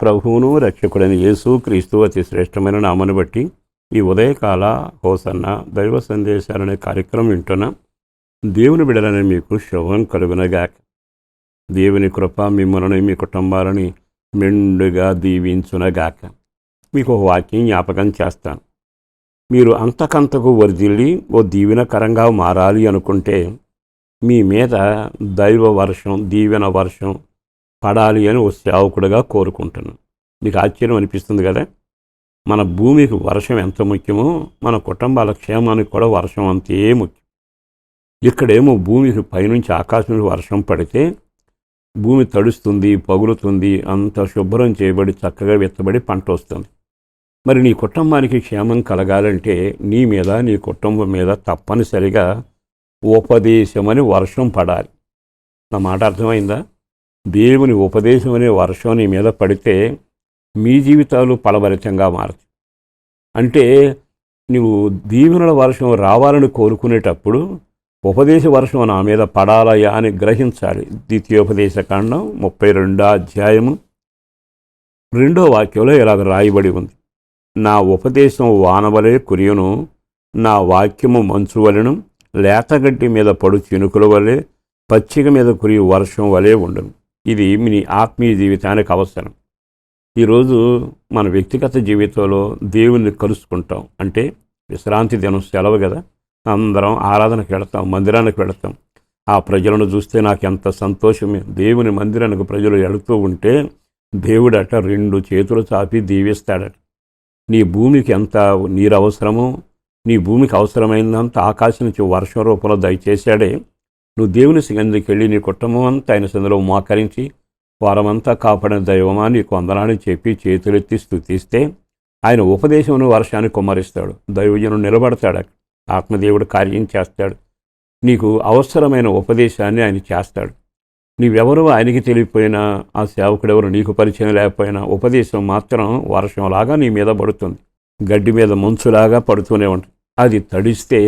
ప్రభువును రక్షకుడైన యేసు క్రీస్తు అతి శ్రేష్టమైన నామను బట్టి ఈ ఉదయకాల హోసన్న దైవ సందేశాలనే కార్యక్రమం వింటున్న దేవుని బిడలని మీకు శుభం కలుగునగాక. దేవుని కృప మిమ్మల్ని మీ కుటుంబాలని మెండుగా దీవించునగాక. మీకు ఒక వాక్యం జ్ఞాపకం చేస్తాను. మీరు అంతకంతకు వర్ధిల్లి ఓ దీవెనకరంగా మారాలి అనుకుంటే మీ మీద దైవ వర్షం, దీవెన వర్షం పడాలి అని ఓ సేవకుడుగా కోరుకుంటున్నాను. మీకు ఆశ్చర్యం అనిపిస్తుంది కదా. మన భూమికి వర్షం ఎంత ముఖ్యమో మన కుటుంబాల క్షేమానికి కూడా వర్షం అంతే ముఖ్యం. ఇక్కడేమో భూమికి పైనుంచి ఆకాశం నుంచి వర్షం పడితే భూమి తడుస్తుంది, పగులుతుంది, అంత శుభ్రం చేయబడి చక్కగా విత్తబడి పంట వస్తుంది. మరి నీ కుటుంబానికి క్షేమం కలగాలంటే నీ మీద, నీ కుటుంబం మీద తప్పనిసరిగా ఉపదేశమని వర్షం పడాలి. నా మాట అర్థమైందా? దేవుని ఉపదేశం అనే వర్షం నీ మీద పడితే మీ జీవితాలు ఫలభరితంగా మారుతాయి. అంటే నువ్వు దీవెనల వర్షం రావాలని కోరుకునేటప్పుడు ఉపదేశ వర్షం నా మీద పడాలయా అని గ్రహించాలి. ద్వితీయోపదేశకాండం 32వ అధ్యాయము 2వ వాక్యంలో ఇలాగ రాయబడి ఉంది. నా ఉపదేశం వానవలే కురియును, నా వాక్యము మంచు వలెను, లేతగడ్డి మీద పడు చినుకుల వలె, పచ్చిక మీద కురియు వర్షం వలె ఉండను. ఇది మీ ఆత్మీయ జీవితానికి అవసరం. ఈరోజు మన వ్యక్తిగత జీవితంలో దేవుణ్ణి కలుసుకుంటాం. అంటే విశ్రాంతి దినం, సెలవు కదా, అందరం ఆరాధనకు వెళతాం, మందిరానికి వెళతాం. ఆ ప్రజలను చూస్తే నాకు ఎంత సంతోషమే. దేవుని మందిరానికి ప్రజలు వెళుతూ ఉంటే దేవుడట 2 చేతులు చాపి దీవిస్తాడట. నీ భూమికి ఎంత నీరు అవసరమో, నీ భూమికి అవసరమైనంత ఆకాశం నుంచి వర్షం రూపంలో దయచేశాడే. నువ్వు దేవుని సన్నిధికి వెళ్ళి నీ కుటుంబం అంతా ఆయన సన్నిధిలో మోకరించి వారమంతా కాపాడిన దైవమా నీకు వందనాన్ని చెప్పి చేతులెత్తి స్తుతిస్తే ఆయన ఉపదేశం వర్షాన్ని కుమ్మరిస్తాడు. దైవజనుడు నిలబడతాడు, ఆత్మదేవుడు కార్యం చేస్తాడు. నీకు అవసరమైన ఉపదేశాన్ని ఆయన చేస్తాడు. నీవెవరో ఆయనకి తెలియపోయినా, ఆ సేవకుడెవరు నీకు పరిచయం లేకపోయినా ఉపదేశం మాత్రం వర్షంలాగా నీ మీద పడుతుంది. గడ్డి మీద మంచులాగా పడుతూనే ఉంటుంది. అది తడిస్తే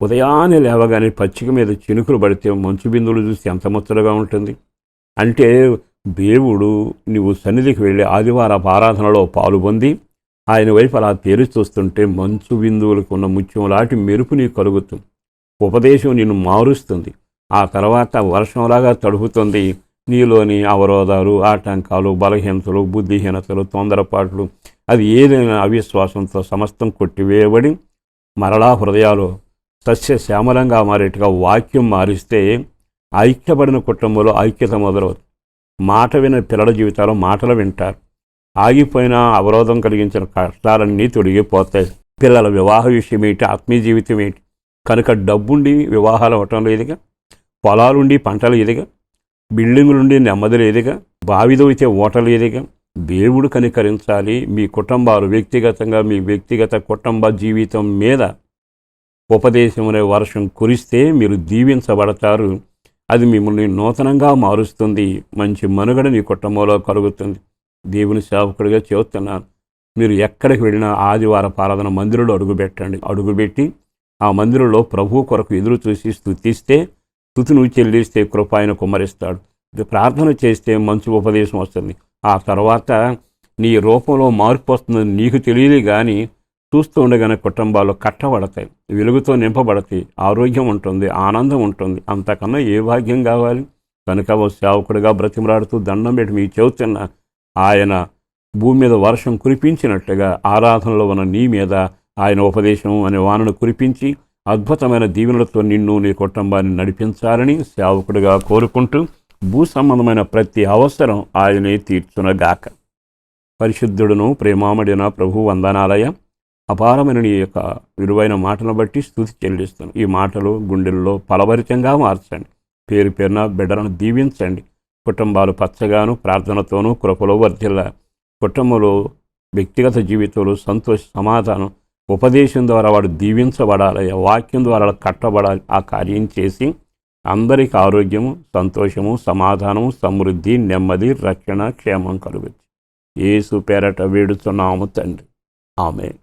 ఉదయాన్నే లేవగానే పచ్చిక మీద చినుకులు పడితే మంచు బిందువులు చూస్తే ఎంత ముచ్చటగా ఉంటుంది. అంటే దేవుడు నువ్వు సన్నిధికి వెళ్ళి ఆదివారపు ఆరాధనలో పాలు పొంది ఆయన వైపు అలా తేరి చూస్తుంటే మంచు బిందువులకు ఉన్న ముత్యం లాంటి మెరుపు నీకు కలుగుతుంది. ఉపదేశం నిన్ను మారుస్తుంది. ఆ తర్వాత వర్షంలాగా తడుపుతుంది. నీలోని అవరోధాలు, ఆటంకాలు, బలహీనతలు, బుద్ధిహీనతలు, తొందరపాట్లు, అది ఏదైనా అవిశ్వాసంతో సమస్తం కొట్టివేయబడి మరలా హృదయాలు సస్యశ్యామలంగా మారేట్టుగా వాక్యం మారిస్తే ఐక్యపడిన కుటుంబంలో ఐక్యత మొదలవుతుంది. మాట విన పిల్లల జీవితాల్లో మాటలు వింటారు. ఆగిపోయిన అవరోధం కలిగించిన కష్టాలన్నీ తొలగిపోతాయి. పిల్లల వివాహ విషయం ఏంటి, ఆత్మీయ జీవితం ఏంటి? కనుక డబ్బుండి వివాహాలు అవ్వటం లేదుగా, పొలాలుండి పంటలు ఎదిగా, బిల్డింగులుండి నెమ్మది లేదుగా, బావిదైతే ఓట లేదుగా. దేవుడు కనికరించాలి. మీ కుటుంబాలు వ్యక్తిగతంగా మీ వ్యక్తిగత కుటుంబ జీవితం మీద ఉపదేశం అనే వర్షం కురిస్తే మీరు దీవించబడతారు. అది మిమ్మల్ని నూతనంగా మారుస్తుంది. మంచి మనుగడ నీ కుటుంబంలో కలుగుతుంది. దేవుని సేవకుడిగా చెబుతున్నాను, మీరు ఎక్కడికి వెళ్ళినా ఆదివారపు ఆరాధన మందిరంలో అడుగుపెట్టండి. అడుగుపెట్టి ఆ మందిరంలో ప్రభువు కొరకు ఎదురు చూసి స్తుతిస్తే, స్తుతిని చెల్లిస్తే కృప ఆయన కుమ్మరిస్తాడు. ప్రార్థన చేస్తే మంచి ఉపదేశం వస్తుంది. ఆ తర్వాత నీ రూపంలో మార్పు వస్తుందని నీకు తెలియదు, కానీ చూస్తూ ఉండగానే కుటుంబాలు కట్టబడతాయి, వెలుగుతో నింపబడతాయి, ఆరోగ్యం ఉంటుంది, ఆనందం ఉంటుంది. అంతకన్నా ఏ భాగ్యం కావాలి? కనుక ఓ సేవకుడిగా బ్రతిమలాడుతూ దండం పెట్టి మీకు చెబుతున్నా, ఆయన భూమి మీద వర్షం కురిపించినట్టుగా ఆరాధనలో ఉన్న నీ మీద ఆయన ఉపదేశం అనే వానను కురిపించి అద్భుతమైన దీవెనలతో నిన్ను, నీ కుటుంబాన్ని నడిపించాలని సేవకుడిగా కోరుకుంటూ భూ సంబంధమైన ప్రతి అవసరం ఆయనే తీర్చునగాక. పరిశుద్ధుడును ప్రేమామడిన ప్రభు వందనాలయ. అపారమైన నీ యొక్క విలువైన మాటలను బట్టి స్తుతి చెల్లిస్తాను. ఈ మాటలు గుండెల్లో ఫలభరితంగా మార్చండి. పేరు పేరున బిడ్డలను దీవించండి. కుటుంబాలు పచ్చగాను ప్రార్థనతోనూ కృపలో వర్ధిల్ల. కుటుంబంలో వ్యక్తిగత జీవితంలో సంతోష సమాధానం ఉపదేశం ద్వారా వాడు దీవించబడాలి, వాక్యం ద్వారా కట్టబడాలి. ఆ కార్యం చేసి అందరికీ ఆరోగ్యము, సంతోషము, సమాధానము, సమృద్ధి, నెమ్మది, రక్షణ, క్షేమం కలుగుతుంది. యేసు పేరట వేడుచున్నాము తండ్రి. ఆమేన్.